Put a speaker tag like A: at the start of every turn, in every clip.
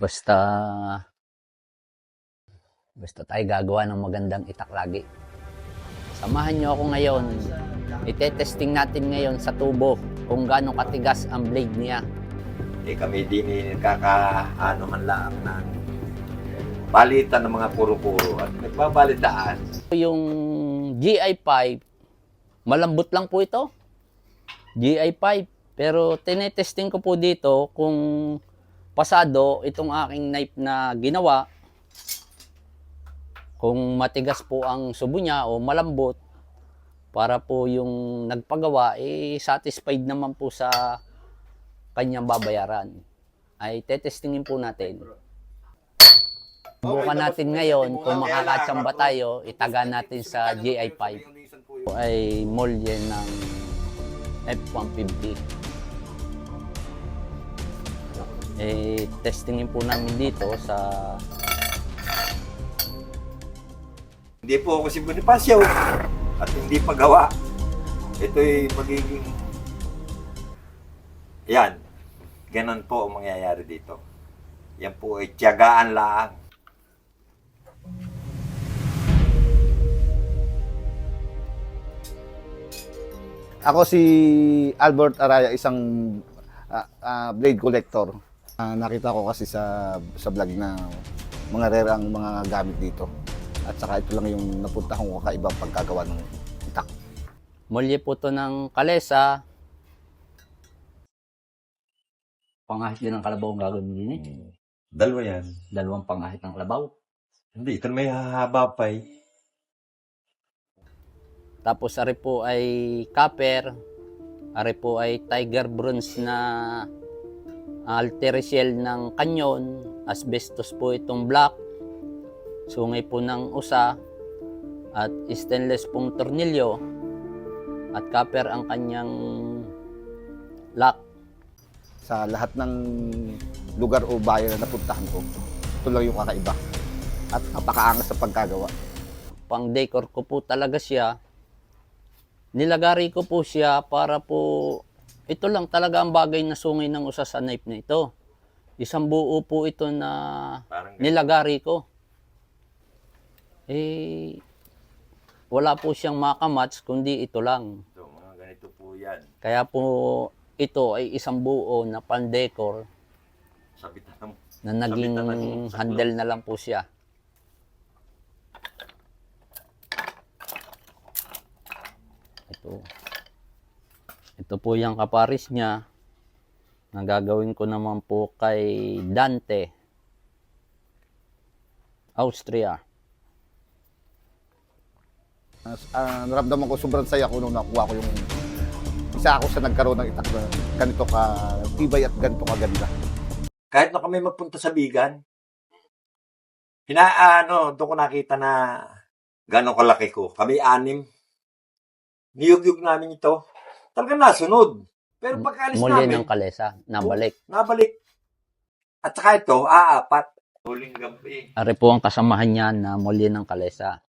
A: Basta tayo gagawa ng magandang itak lagi. Samahan nyo ako ngayon. Itetesting natin ngayon sa tubo kung gaano katigas ang blade niya.
B: Kami din kakaano man lang ng balitan ng mga puro-puro at nagbabalitaan.
A: Yung GI5, malambot lang po ito. GI5. Pero tinetesting ko po dito kung pasado itong aking knife na ginawa, kung matigas po ang subo niya o malambot, para po yung nagpagawa satisfied naman po sa kanyang babayaran. Ay tetestingin po natin. Subukan natin ngayon kung makakatsamba tayo, itaga natin sa GI5. Ay molye ng F150. Testingin po namin dito sa...
B: Hindi po ako si Bonifacio at hindi pagawa. Ito'y magiging... Yan. Ganon po ang mangyayari dito. Yan po ay tiyagaan lang.
C: Ako si Albert Araya, isang blade collector. Nakita ko kasi sa vlog na mga rare ang mga gamit dito. At saka ito lang yung napunta kong kakaiba pagkagawa ng itak.
A: Molye po to ng kalesa. Pangahit din ng kalabaw ang gagawin din eh.
B: Dalawa yan.
A: Dalawang pangahit ng kalabaw.
B: Hindi, ito may hahaba pa eh.
A: Tapos ari po ay copper. Ari po ay tiger bronze na altericiel ng kanyon. Asbestos po itong black. Sungay po ng usa. At stainless pong tornilyo. At copper ang kanyang lock.
C: Sa lahat ng lugar o bayan na napuntahan ko, ito lang yung kakaiba. At napakaangas sa pagkagawa.
A: Pang decor ko po talaga siya. Nilagari ko po siya para po, ito lang talaga ang bagay na sungay ng usa sa knife na ito. Isang buo po ito na nilagari ko. Wala po siyang makamatch kundi ito lang.
B: Ito, mga ganito po yan.
A: Kaya po ito ay isang buo na pan-decor
B: Sabitan mo.
A: na naging handle na lang po siya. Ito po yung kaparis niya na gagawin ko naman po kay Dante, Austria.
C: Naramdaman ko sobrang saya ko nung nakuha ko yung isa ako sa nagkaroon ng itak na ganito ka tibay at ganito kaganda.
B: Kahit na kami magpunta sa Bigan, doon ko nakita na gano'ng kalaki ko. Kami 6. Niyug-yug namin ito. Talagang nasunod. Pero pagkaalis
A: Muli
B: namin,
A: ng kalesa, nabalik.
B: nabalik. At saka ito, 4. Huling gabi.
A: Ari po ang kasamahan niya na muli ng kalesa.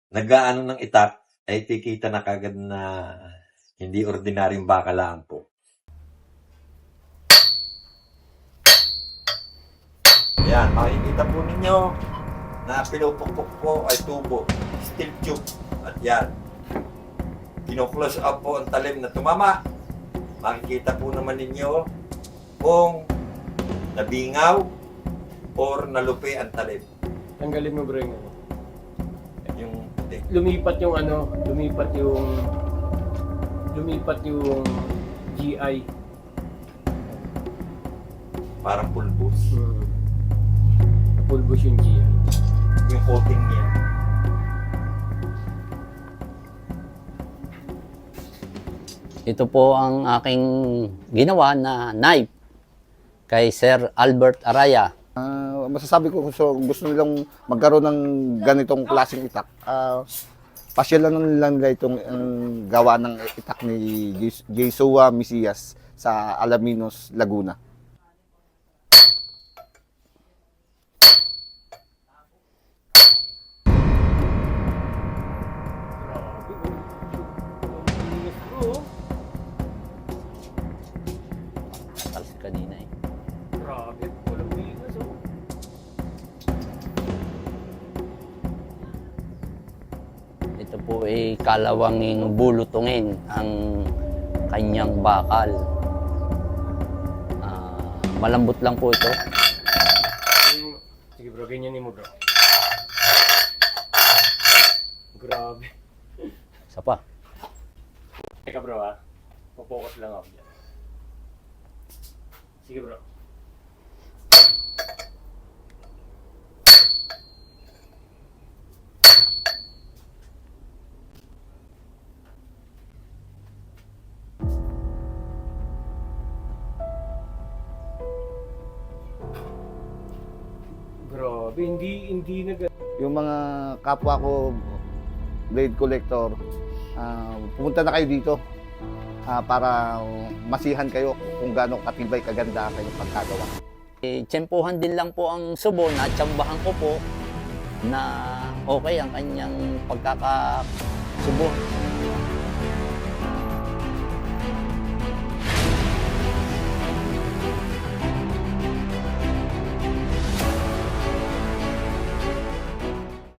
B: Nag-aano ng itak, ay tikita na kagad na hindi ordinaryong baka lang po. Yan, makikita po ninyo na pinupukpok po ay tubo, steel tube. At yan, kino-close up po ang talim na tumama. Makikita po naman ninyo kung nabingaw or nalupi ang talim.
D: Tanggalin mo bro yung ano.
B: Yung puti.
D: Lumipat yung GI.
B: Parang pulbos.
D: Pulbos yung GI.
B: Yung coating niya.
A: Ito po ang aking ginawa na knife kay Sir Albert Araya.
C: Masasabi ko kung gusto nilang magkaroon ng ganitong klaseng itak, pasyalan lang nila itong gawa ng itak ni Jesua Misias sa Alaminos, Laguna.
A: Talsi kanina eh. kalawanging bulutungin ang kanyang bakal. Malambot lang po ito.
D: Sige bro, ganyan mo bro. Grabe.
A: Isa pa.
D: Teka bro ha. Focus lang ako dyan. Sige bro. Grabe, hindi
C: Yung mga kapwa ko blade collector, pumunta na kayo dito para masihan kayo kung gaano katibay kaganda ang kanyang pagkagawa.
A: Tsempuhan din lang po ang subo na tsambahan ko po na okay ang kanyang pagkakasubo.